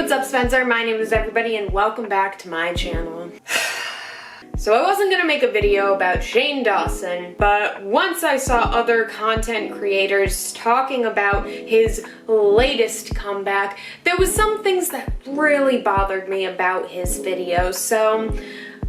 What's up, Spencer? My name is everybody and welcome back to my channel. So I wasn't gonna make a video about Shane Dawson, but once I saw other content creators talking about his latest comeback, there was some things that really bothered me about his video, so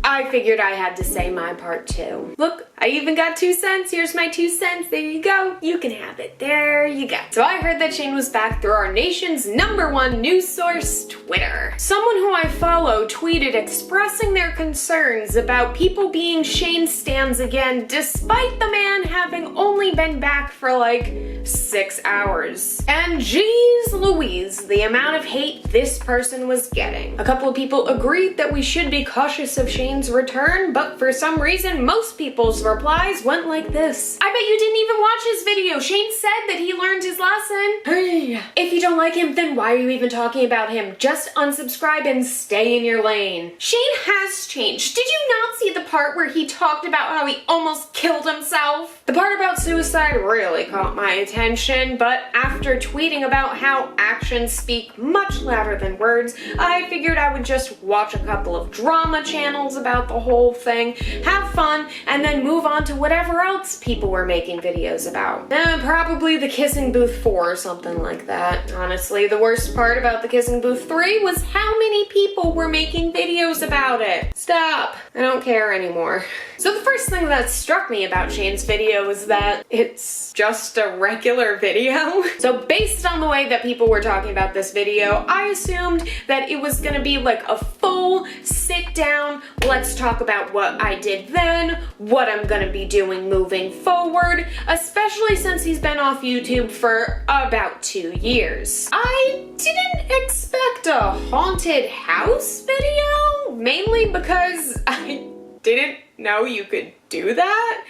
I figured I had to say my part too. Look, I even got 2 cents. Here's my 2 cents. There you go. You can have it. There you go. So I heard that Shane was back through our nation's #1 news source, Twitter. Someone who I follow tweeted expressing their concerns about people being Shane stans again, despite the man having only been back for like 6 hours. And geez Louise, the amount of hate this person was getting. A couple of people agreed that we should be cautious of Shane's return, but for some reason, most people's replies went like this. I bet you didn't even watch his video. Shane said that he learned his lesson. Hey. If you don't like him, then why are you even talking about him? Just unsubscribe and stay in your lane. Shane has changed. Did you not see the part where he talked about how he almost killed himself? The part about suicide really caught my attention, but after tweeting about how actions speak much louder than words, I figured I would just watch a couple of drama channels about the whole thing, have fun, and then move on to whatever else people were making videos about. Probably the Kissing Booth 4 or something like that. Honestly, the worst part about the Kissing Booth 3 was how many people were making videos about it. Stop. I don't care anymore. So the first thing that struck me about Shane's video was that it's just a regular video. So based on the way that people were talking about this video, I assumed that it was gonna be like a full sit down, let's talk about what I did then, what I'm gonna be doing moving forward, especially since he's been off YouTube for about 2 years. I didn't expect a haunted house video, mainly because I didn't know you could do that.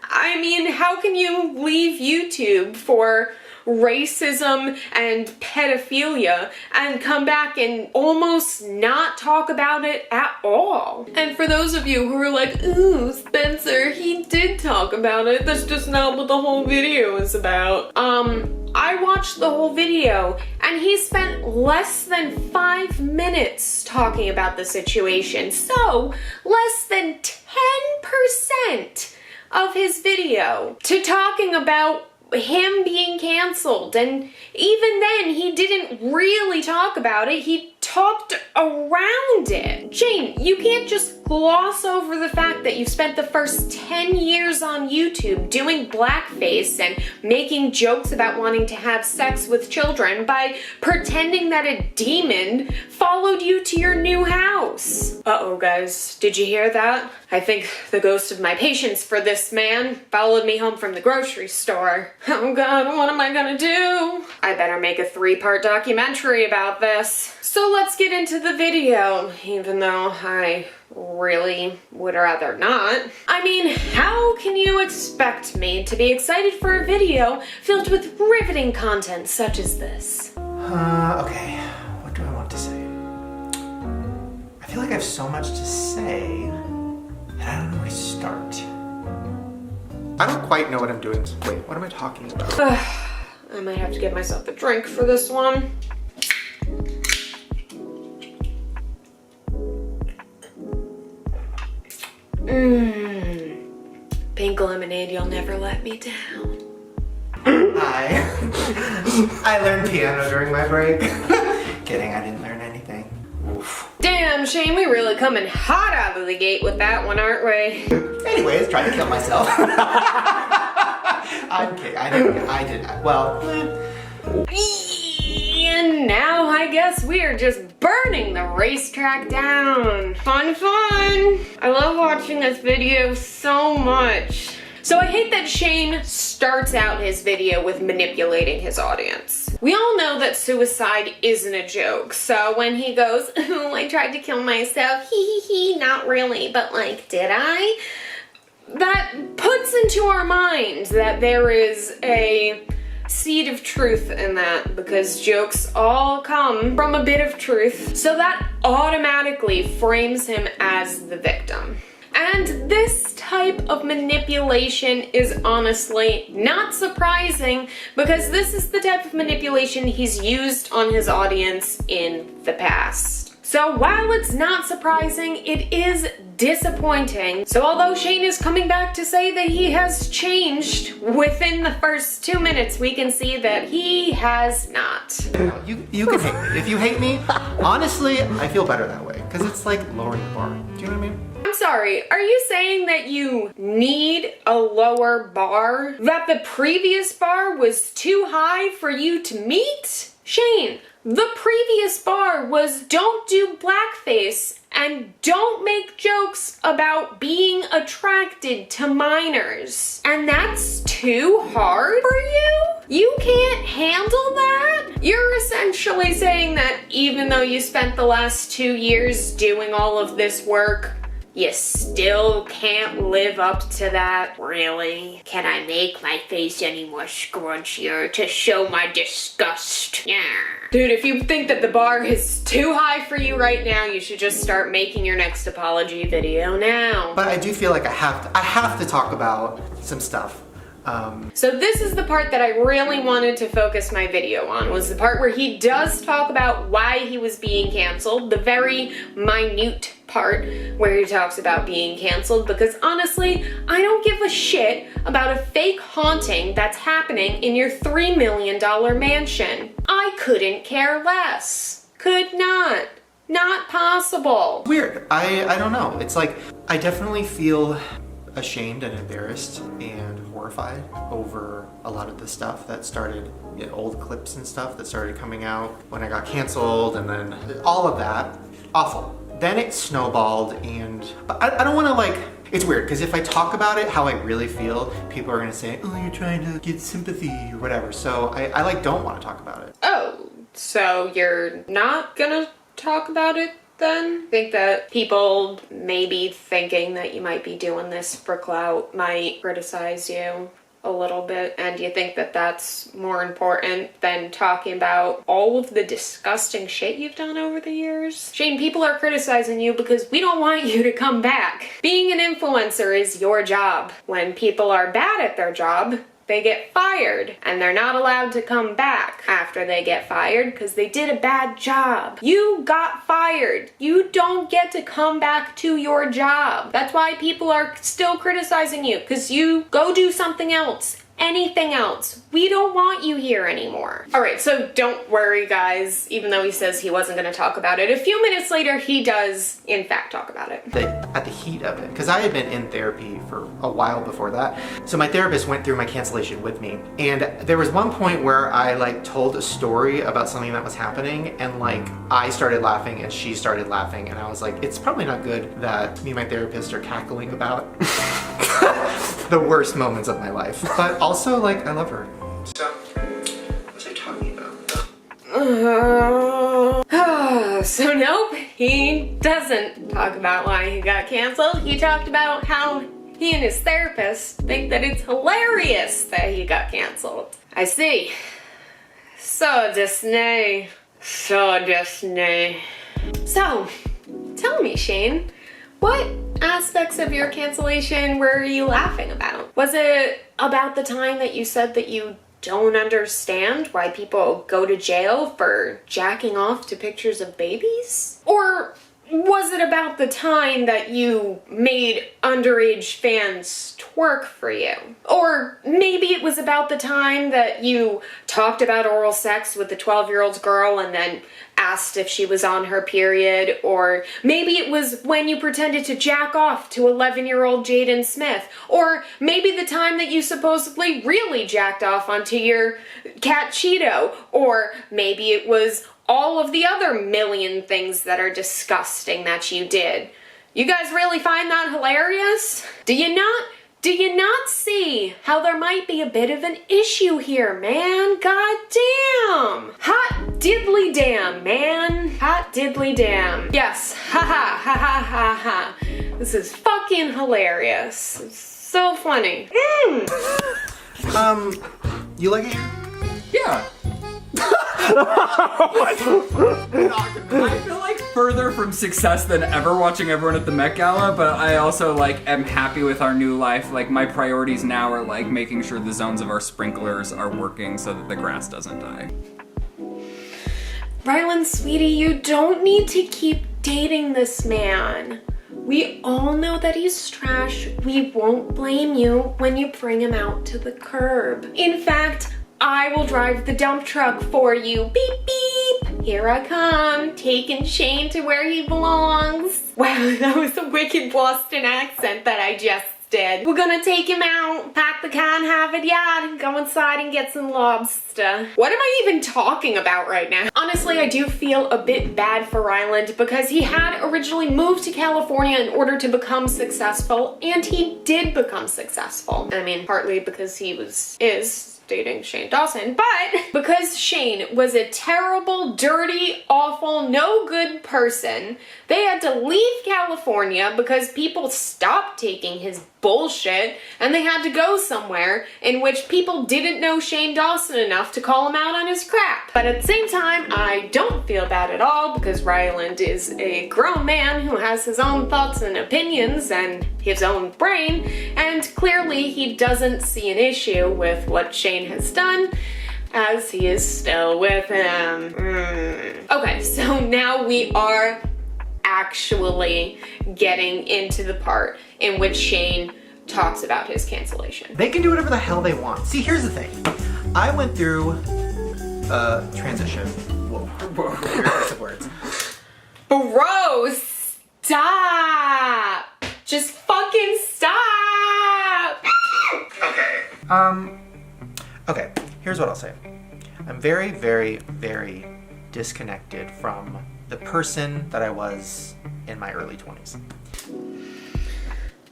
I mean, how can you leave YouTube for racism and pedophilia and come back and almost not talk about it at all? And for those of you who are like, ooh, Spencer, he did talk about it, that's just not what the whole video is about. I watched the whole video and he spent less than 5 minutes talking about the situation. So less than 10% of his video to talking about him being canceled. And even then, he didn't really talk about it. He talked around it. Shane, you can't just gloss over the fact that you've spent the first 10 years on YouTube doing blackface and making jokes about wanting to have sex with children by pretending that a demon followed you to your new house. Uh-oh, guys. Did you hear that? I think the ghost of my patience for this man followed me home from the grocery store. Oh God, what am I gonna do? I better make a 3-part documentary about this. So let's get into the video, even though I really would rather not. I mean, how can you expect me to be excited for a video filled with riveting content such as this? Okay, what do I want to say? I feel like I have so much to say that I don't know where to start. I don't quite know what I'm doing. Wait, what am I talking about? I might have to get myself a drink for this one. Pink lemonade, you'll never let me down. Hi. I learned piano during my break. Kidding, I didn't learn anything. Oof. Damn, Shane, we really coming hot out of the gate with that one, aren't we? Anyways, trying to kill myself. I'm kidding, I didn't, well. And now I guess we are just burning the racetrack down. Fun, fun. I love watching this video so much. So I hate that Shane starts out his video with manipulating his audience. We all know that suicide isn't a joke, so when he goes, oh, I tried to kill myself, not really, but like, did I? That puts into our mind that there is a seed of truth in that, because jokes all come from a bit of truth, so that automatically frames him as the victim. And this type of manipulation is honestly not surprising because this is the type of manipulation he's used on his audience in the past. So while it's not surprising, it is disappointing. So although Shane is coming back to say that he has changed within the first 2 minutes, we can see that he has not. You can hate me. If you hate me, honestly, I feel better that way. Because it's like lowering the bar. Do you know what I mean? I'm sorry, are you saying that you need a lower bar? That the previous bar was too high for you to meet? Shane, the previous bar was don't do blackface and don't make jokes about being attracted to minors. And that's too hard for you? You can't handle that? You're essentially saying that even though you spent the last 2 years doing all of this work, you still can't live up to that? Really? Can I make my face any more scrunchier to show my disgust? Yeah. Dude, if you think that the bar is too high for you right now, you should just start making your next apology video now. But I do feel like I have to talk about some stuff. So this is the part that I really wanted to focus my video on, was the part where he does talk about why he was being canceled, the very minute part where he talks about being canceled, because honestly, I don't give a shit about a fake haunting that's happening in your $3 million mansion. I couldn't care less. Could not. Not possible. Weird. I don't know. It's like, I definitely feel ashamed and embarrassed and horrified over a lot of the stuff that started, old clips and stuff that started coming out when I got canceled, and then all of that. Awful. Then it snowballed, and I don't want to, like, it's weird because if I talk about it how I really feel, people are gonna say, oh, you're trying to get sympathy or whatever. So I like don't want to talk about it. Oh, so you're not gonna talk about it then? Think that people maybe thinking that you might be doing this for clout might criticize you a little bit, and you think that that's more important than talking about all of the disgusting shit you've done over the years? Shane, people are criticizing you because we don't want you to come back. Being an influencer is your job. When people are bad at their job, they get fired, and they're not allowed to come back after they get fired because they did a bad job. You got fired. You don't get to come back to your job. That's why people are still criticizing you, because you go do something else. Anything else. We don't want you here anymore. All right, so don't worry, guys. Even though he says he wasn't going to talk about it, a few minutes later, he does, in fact, talk about it. At the heat of it, because I had been in therapy for a while before that. So my therapist went through my cancellation with me. And there was one point where I like told a story about something that was happening, and like I started laughing and she started laughing. And I was like, it's probably not good that me and my therapist are cackling about the worst moments of my life. But also, like, I love her. So, what was I talking about? So nope, he doesn't talk about why he got canceled. He talked about how he and his therapist think that it's hilarious that he got canceled. I see. So Disney. So Disney. So, tell me, Shane, what aspects of your cancellation were you laughing about? Was it about the time that you said that you don't understand why people go to jail for jacking off to pictures of babies? Or was it about the time that you made underage fans twerk for you? Or maybe it was about the time that you talked about oral sex with the 12-year-old girl and then asked if she was on her period? Or maybe it was when you pretended to jack off to 11-year-old Jaden Smith? Or maybe the time that you supposedly really jacked off onto your cat Cheeto? Or maybe it was all of the other million things that are disgusting that you did. You guys really find that hilarious? Do you not see how there might be a bit of an issue here, man? God damn! Hot diddly damn, man. Hot diddly damn. Yes, ha ha ha ha ha. This is fucking hilarious. It's so funny. You like it? Yeah. I feel like further from success than ever watching everyone at the Met Gala, but I also like am happy with our new life. Like my priorities now are like making sure the zones of our sprinklers are working so that the grass doesn't die. Rylan, sweetie, you don't need to keep dating this man. We all know that he's trash. We won't blame you when you bring him out to the curb. In fact, I will drive the dump truck for you. Beep, beep. Here I come, taking Shane to where he belongs. Wow, that was a wicked Boston accent that I just did. We're gonna take him out, pack the car and have it yard, and go inside and get some lobster. What am I even talking about right now? Honestly, I do feel a bit bad for Ryland because he had originally moved to California in order to become successful, and he did become successful. I mean, partly because he is dating Shane Dawson, but because Shane was a terrible, dirty, awful, no good person, they had to leave California because people stopped taking his bullshit and they had to go somewhere in which people didn't know Shane Dawson enough to call him out on his crap. But at the same time, I don't feel bad at all because Ryland is a grown man who has his own thoughts and opinions and his own brain, and clearly he doesn't see an issue with what Shane has done, as he is still with him. Okay, so now we are actually getting into the part in which Shane talks about his cancellation. They can do whatever the hell they want. See, here's the thing. I went through transition. Whoa. Lots of words. Bro, stop! Just fucking stop! Okay, here's what I'll say. I'm very, very, very disconnected from the person that I was in my early 20s.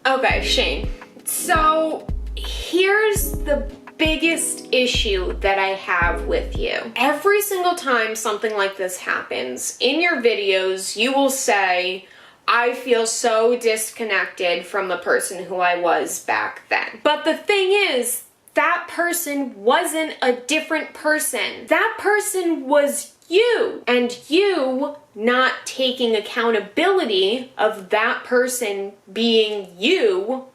Okay, Shane. So here's the biggest issue that I have with you. Every single time something like this happens, in your videos, you will say, I feel so disconnected from the person who I was back then. But the thing is, that person wasn't a different person. That person was you. And you not taking accountability of that person being you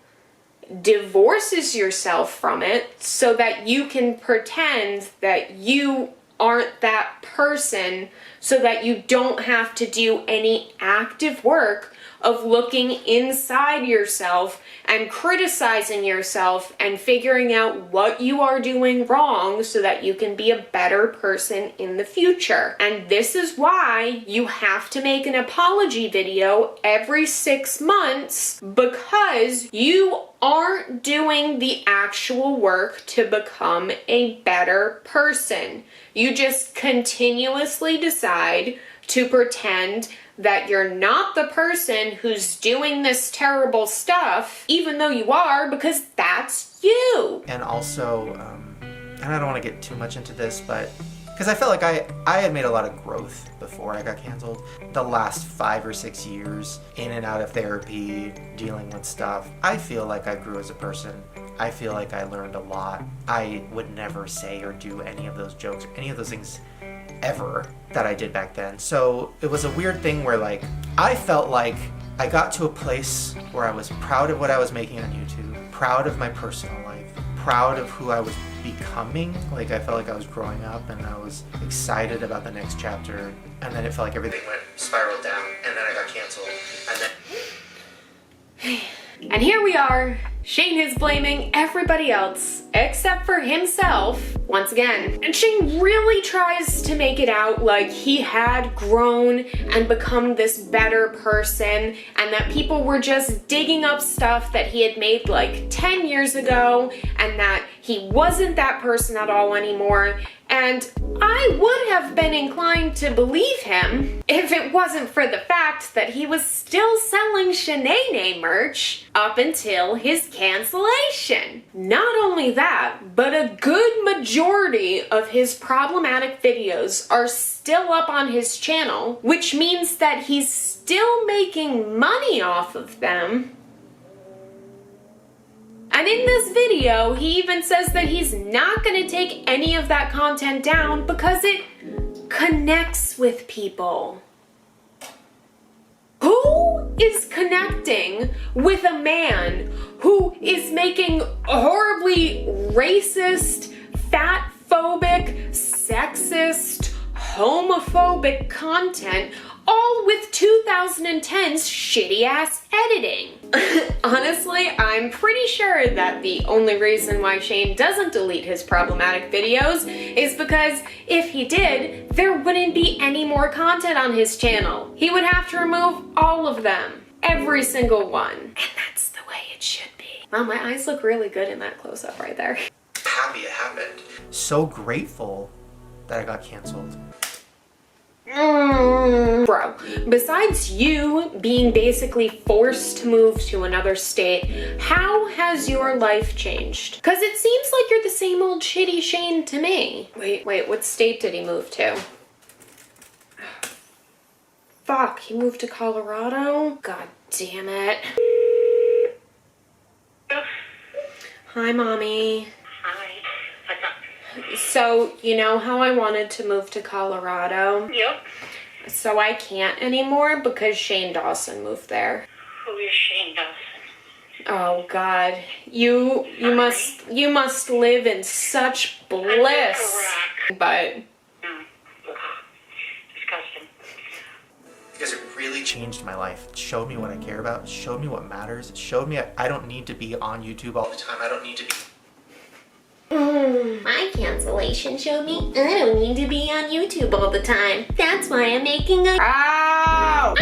divorces yourself from it so that you can pretend that you aren't that person, so that you don't have to do any active work of looking inside yourself and criticizing yourself and figuring out what you are doing wrong so that you can be a better person in the future. And this is why you have to make an apology video every 6 months, because you aren't doing the actual work to become a better person. You just continuously decide to pretend that you're not the person who's doing this terrible stuff, even though you are, because that's you. And also, and I don't want to get too much into this, but because I felt like I had made a lot of growth before I got canceled. The last 5 or 6 years in and out of therapy, dealing with stuff, I feel like I grew as a person. I feel like I learned a lot. I would never say or do any of those jokes or any of those things ever that I did back then. So it was a weird thing where like I felt like I got to a place where I was proud of what I was making on YouTube, proud of my personal life, proud of who I was becoming. Like I felt like I was growing up and I was excited about the next chapter, and then it felt like everything went spiraled down, and then I got canceled, and then And here we are. Shane is blaming everybody else except for himself once again. And Shane really tries to make it out like he had grown and become this better person, and that people were just digging up stuff that he had made like 10 years ago, and that he wasn't that person at all anymore. And I would have been inclined to believe him if it wasn't for the fact that he was still selling Shanae merch up until his cancellation. Not only that, but a good majority of his problematic videos are still up on his channel, which means that he's still making money off of them. And in this video, he even says that he's not going to take any of that content down because it connects with people. is connecting with a man who is making horribly racist, fat-phobic, sexist, homophobic content, all with 2010's shitty-ass editing. Honestly, I'm pretty sure that the only reason why Shane doesn't delete his problematic videos is because if he did, there wouldn't be any more content on his channel. He would have to remove all of them. Every single one. And that's the way it should be. Wow, my eyes look really good in that close-up right there. Happy it happened. So grateful that I got canceled. Bro, besides you being basically forced to move to another state, how has your life changed? Because it seems like you're the same old shitty Shane to me. Wait, what state did he move to? Fuck, he moved to Colorado? God damn it. Hi, Mommy. Hi. What's up? So, you know how I wanted to move to Colorado? Yep. So I can't anymore because Shane Dawson moved there. Who is Shane Dawson? Oh God, you must live in such bliss. But No. Disgusting. Because it really changed my life. It showed me what I care about. It showed me what matters. It showed me I don't need to be on YouTube all the time. I don't need to be... My cancellation showed me I don't need to be on YouTube all the time. That's why I'm making a... Ow!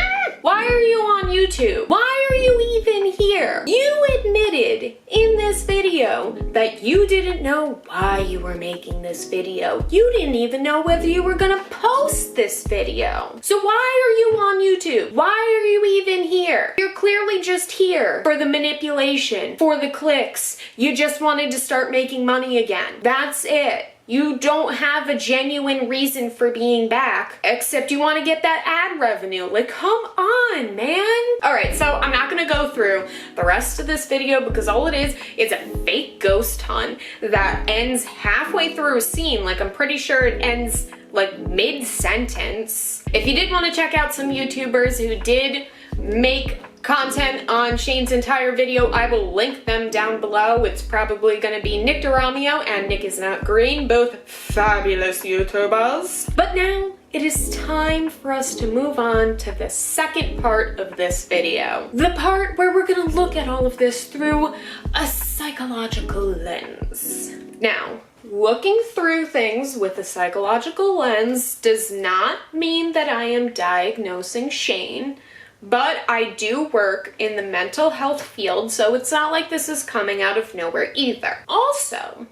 Why are you on YouTube? Why are you even here? You admitted in this video that you didn't know why you were making this video. You didn't even know whether you were gonna post this video. So why are you on YouTube? Why are you even here? You're clearly just here for the manipulation, for the clicks. You just wanted to start making money again. That's it. You don't have a genuine reason for being back, except you want to get that ad revenue. Like, come on, man. All right, so I'm not gonna go through the rest of this video because all it is a fake ghost hunt that ends halfway through a scene. Like, I'm pretty sure it ends like mid-sentence. If you did want to check out some YouTubers who did make content on Shane's entire video, I will link them down below. It's probably gonna be Nick DeRomeo and Nick Is Not Green, both fabulous YouTubers. But now it is time for us to move on to the second part of this video. The part where we're gonna look at all of this through a psychological lens. Now, looking through things with a psychological lens does not mean that I am diagnosing Shane. But I do work in the mental health field, so it's not like this is coming out of nowhere either. Also,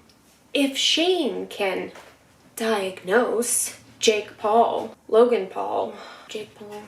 if Shane can diagnose Jake Paul, Logan Paul, Jake Paul,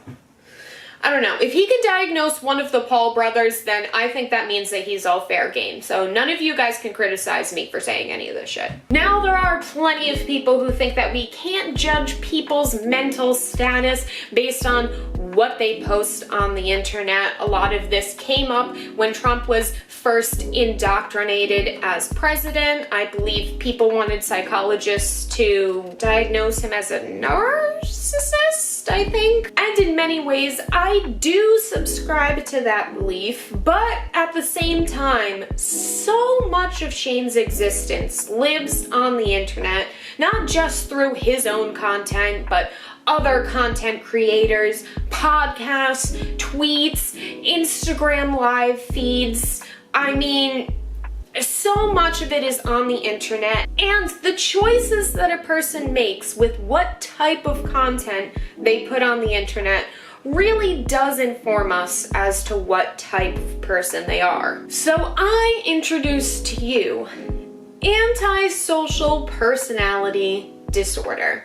I don't know. If he can diagnose one of the Paul brothers, then I think that means that he's all fair game. So none of you guys can criticize me for saying any of this shit. Now, there are plenty of people who think that we can't judge people's mental status based on what they post on the internet. A lot of this came up when Trump was first indoctrinated as president. I believe people wanted psychologists to diagnose him as a narcissist, I think. And in many ways, I do subscribe to that belief, but at the same time, so much of Shane's existence lives on the internet, not just through his own content, but other content creators, podcasts, tweets, Instagram live feeds. I mean, so much of it is on the internet, and the choices that a person makes with what type of content they put on the internet really does inform us as to what type of person they are. So I introduce to you antisocial personality disorder.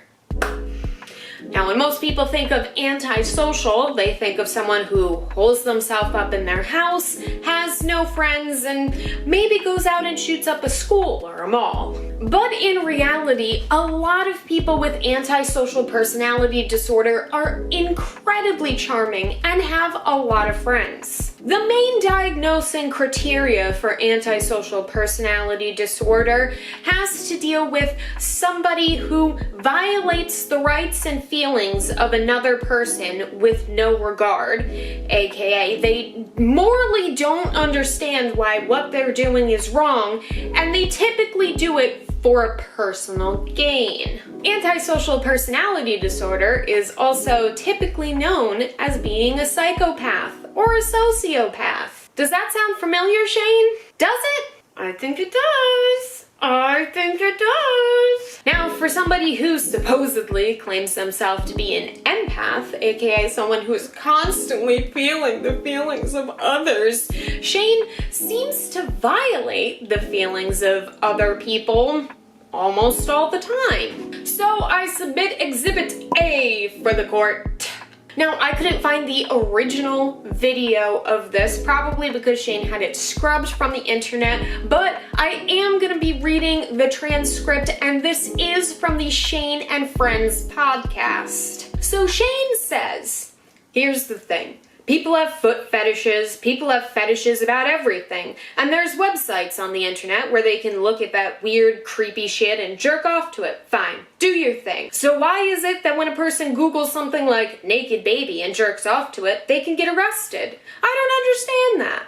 Now, when most people think of antisocial, they think of someone who holds themselves up in their house, has no friends, and maybe goes out and shoots up a school or a mall. But in reality, a lot of people with antisocial personality disorder are incredibly charming and have a lot of friends. The main diagnosing criteria for antisocial personality disorder has to deal with somebody who violates the rights and feelings of another person with no regard, aka they morally don't understand why what they're doing is wrong, and they typically do it for personal gain. Antisocial personality disorder is also typically known as being a psychopath or a sociopath. Does that sound familiar, Shane? Does it? I think it does. I think it does. Now, for somebody who supposedly claims themselves to be an empath, aka someone who is constantly feeling the feelings of others, Shane seems to violate the feelings of other people almost all the time. So I submit Exhibit A for the court. Now, I couldn't find the original video of this, probably because Shane had it scrubbed from the internet, but I am gonna be reading the transcript, and this is from the Shane and Friends podcast. So Shane says, here's the thing. People have foot fetishes, people have fetishes about everything, and there's websites on the internet where they can look at that weird, creepy shit and jerk off to it. Fine, do your thing. So why is it that when a person Googles something like naked baby and jerks off to it, they can get arrested? I don't understand that.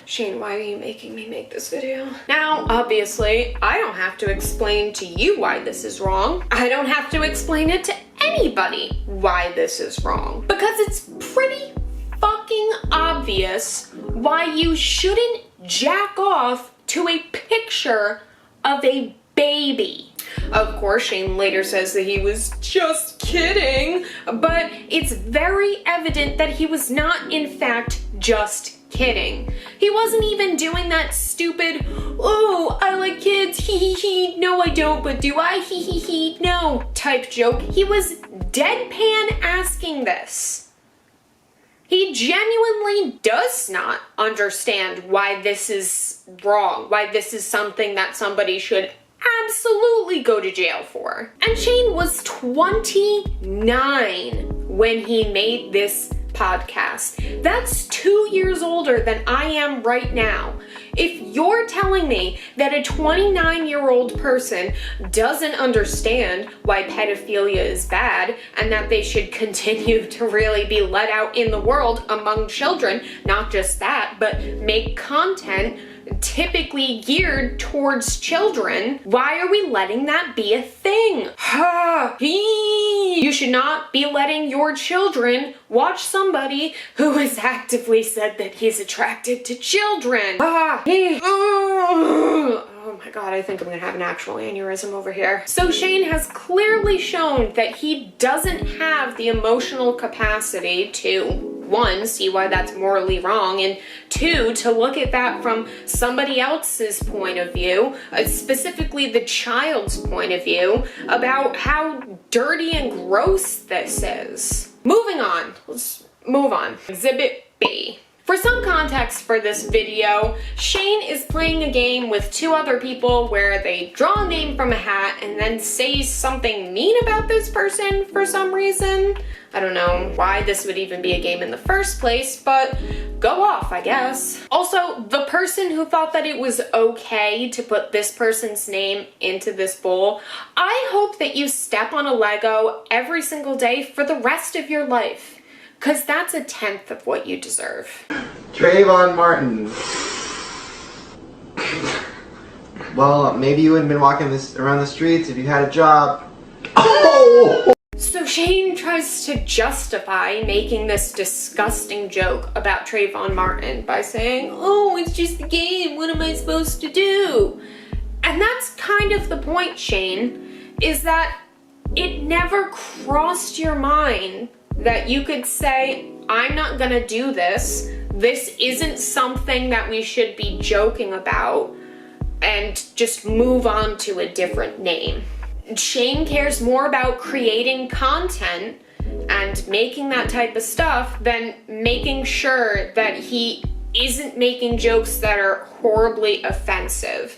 Shane, why are you making me make this video? Now, obviously, I don't have to explain to you why this is wrong. I don't have to explain it to anybody why this is wrong. Because it's pretty fucking obvious why you shouldn't jack off to a picture of a baby. Of course, Shane later says that he was just kidding, but it's very evident that he was not, in fact, just kidding. He wasn't even doing that stupid, oh, I like kids, hee hee hee, no I don't, but do I, hee hee hee, no, type joke. He was deadpan asking this. He genuinely does not understand why this is wrong, why this is something that somebody should absolutely go to jail for. And Shane was 29 when he made this podcast. That's 2 years older than I am right now. If you're telling me that a 29-year-old person doesn't understand why pedophilia is bad and that they should continue to really be let out in the world among children, not just that, but make content typically geared towards children, why are we letting that be a thing? You should not be letting your children watch somebody who has actively said that he's attracted to children. Oh my god, I think I'm gonna have an actual aneurysm over here. So Shane has clearly shown that he doesn't have the emotional capacity to, one, see why that's morally wrong, and two, to look at that from somebody else's point of view, specifically the child's point of view, about how dirty and gross this is. Moving on. Let's move on. Exhibit B. For some context for this video, Shane is playing a game with two other people where they draw a name from a hat and then say something mean about this person for some reason. I don't know why this would even be a game in the first place, but go off, I guess. Also, the person who thought that it was okay to put this person's name into this bowl, I hope that you step on a Lego every single day for the rest of your life. Because that's 1/10 of what you deserve. Trayvon Martin. Well, maybe you wouldn't been walking around the streets if you had a job. Oh! So Shane tries to justify making this disgusting joke about Trayvon Martin by saying, oh, it's just a game, what am I supposed to do? And that's kind of the point, Shane, is that it never crossed your mind that you could say, I'm not gonna do this. This isn't something that we should be joking about, and just move on to a different name. Shane cares more about creating content and making that type of stuff than making sure that he isn't making jokes that are horribly offensive.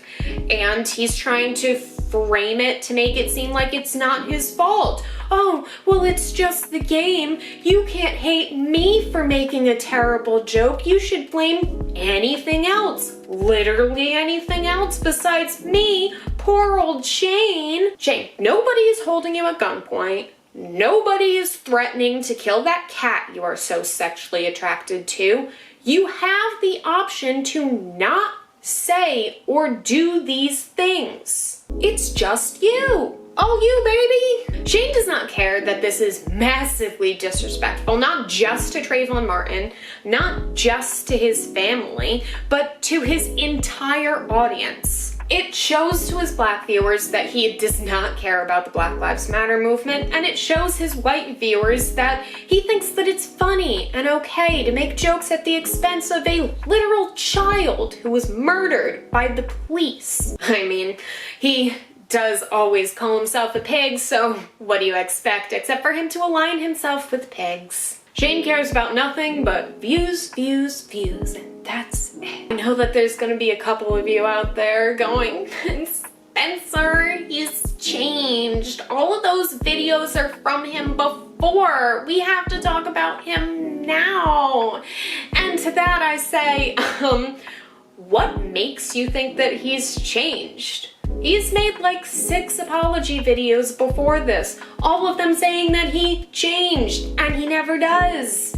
And he's trying to frame it to make it seem like it's not his fault. Oh, well, it's just the game. You can't hate me for making a terrible joke. You should blame anything else. Literally anything else besides me. Poor old Shane. Shane, nobody is holding you at gunpoint. Nobody is threatening to kill that cat you are so sexually attracted to. You have the option to not say or do these things. It's just you. All you, baby. Shane does not care that this is massively disrespectful, not just to Trayvon Martin, not just to his family, but to his entire audience. It shows to his black viewers that he does not care about the Black Lives Matter movement, and it shows his white viewers that he thinks that it's funny and okay to make jokes at the expense of a literal child who was murdered by the police. I mean, he does always call himself a pig, so what do you expect except for him to align himself with pigs? Shane cares about nothing but views, views, views, and that's it. I know that there's gonna be a couple of you out there going, Spencer, he's changed. All of those videos are from him before. We have to talk about him now. And to that I say, what makes you think that he's changed? He's made like 6 apology videos before this, all of them saying that he changed, and he never does.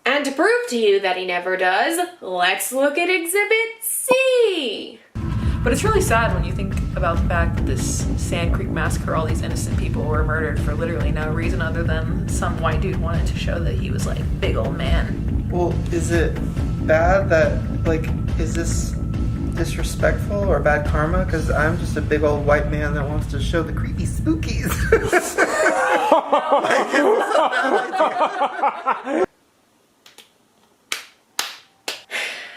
And to prove to you that he never does, let's look at Exhibit C. But it's really sad when you think about the fact that this Sand Creek massacre, all these innocent people were murdered for literally no reason other than some white dude wanted to show that he was like big old man. Well, is it bad that, like, is this disrespectful or bad karma? Because I'm just a big old white man that wants to show the creepy spookies.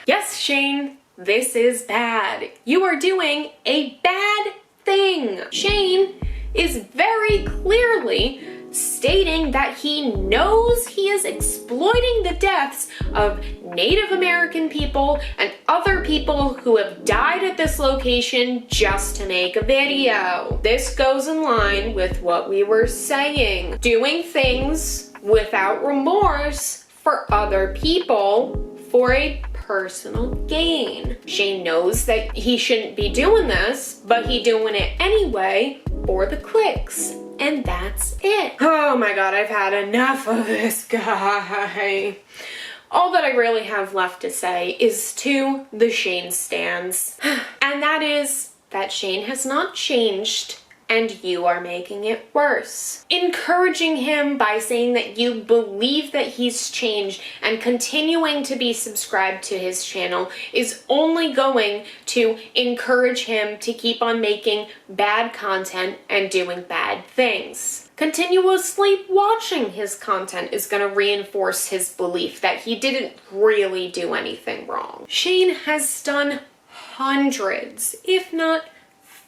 Yes, Shane, this is bad. You are doing a bad thing. Shane is very clearly stating that he knows he is exploiting the deaths of Native American people and other people who have died at this location just to make a video. This goes in line with what we were saying. Doing things without remorse for other people for a personal gain. Shane knows that he shouldn't be doing this, but he doing it anyway for the clicks. And that's it. Oh my god, I've had enough of this guy. All that I really have left to say is to the Shane stans. And that is that Shane has not changed and you are making it worse. Encouraging him by saying that you believe that he's changed and continuing to be subscribed to his channel is only going to encourage him to keep on making bad content and doing bad things. Continuously watching his content is going to reinforce his belief that he didn't really do anything wrong. Shane has done hundreds, if not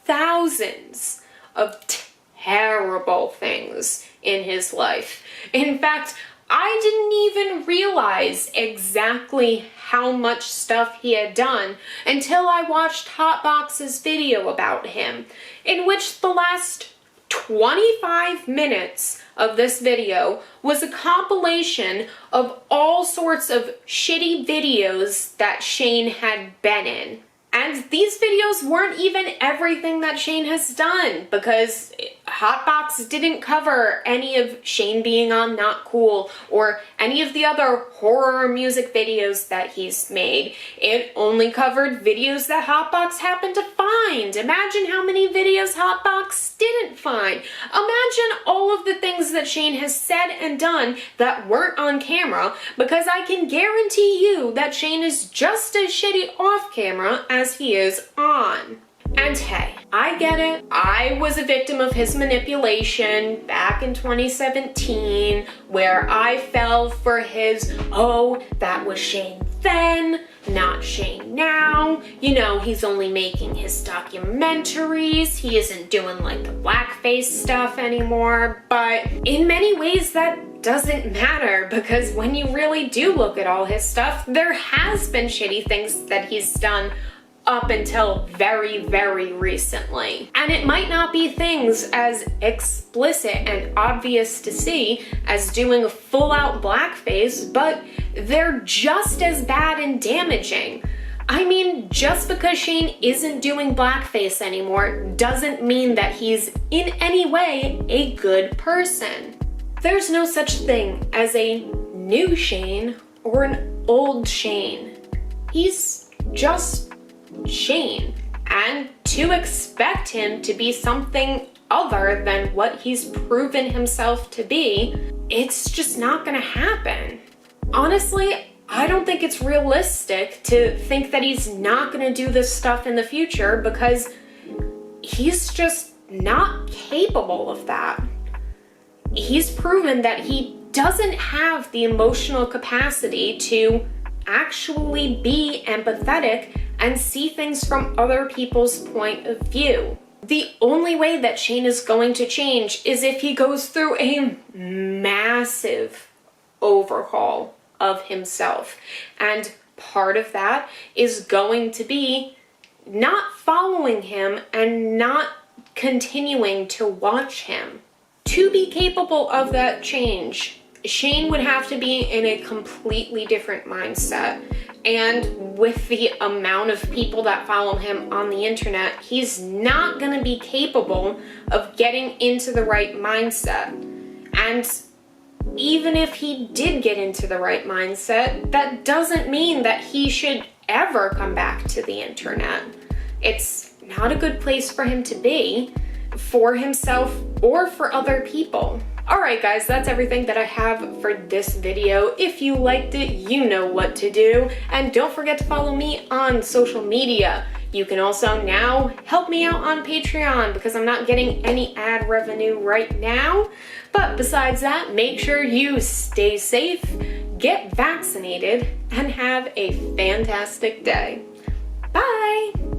thousands, of terrible things in his life. In fact, I didn't even realize exactly how much stuff he had done until I watched Hotbox's video about him, in which the last 25 minutes of this video was a compilation of all sorts of shitty videos that Shane had been in. And these videos weren't even everything that Shane has done, because Hotbox didn't cover any of Shane being on Not Cool or any of the other horror music videos that he's made. It only covered videos that Hotbox happened to find. Imagine how many videos Hotbox didn't find. Imagine all of the things that Shane has said and done that weren't on camera, because I can guarantee you that Shane is just as shitty off camera as he is on. And hey, I get it. I was a victim of his manipulation back in 2017, where I fell for his, oh, that was Shane then, not Shane now. You know, he's only making his documentaries. He isn't doing like the blackface stuff anymore. But in many ways that doesn't matter, because when you really do look at all his stuff, there has been shitty things that he's done up until very, very recently. And it might not be things as explicit and obvious to see as doing a full-out blackface, but they're just as bad and damaging. I mean, just because Shane isn't doing blackface anymore doesn't mean that he's in any way a good person. There's no such thing as a new Shane or an old Shane. He's just Shane. And to expect him to be something other than what he's proven himself to be, it's just not gonna happen. Honestly, I don't think it's realistic to think that he's not gonna do this stuff in the future because he's just not capable of that. He's proven that he doesn't have the emotional capacity to actually be empathetic and see things from other people's point of view. The only way that Shane is going to change is if he goes through a massive overhaul of himself. And part of that is going to be not following him and not continuing to watch him. To be capable of that change, Shane would have to be in a completely different mindset. And with the amount of people that follow him on the internet, he's not going to be capable of getting into the right mindset. And even if he did get into the right mindset, that doesn't mean that he should ever come back to the internet. It's not a good place for him to be, for himself or for other people. Alright guys, that's everything that I have for this video. If you liked it, you know what to do. And don't forget to follow me on social media. You can also now help me out on Patreon because I'm not getting any ad revenue right now. But besides that, make sure you stay safe, get vaccinated, and have a fantastic day. Bye!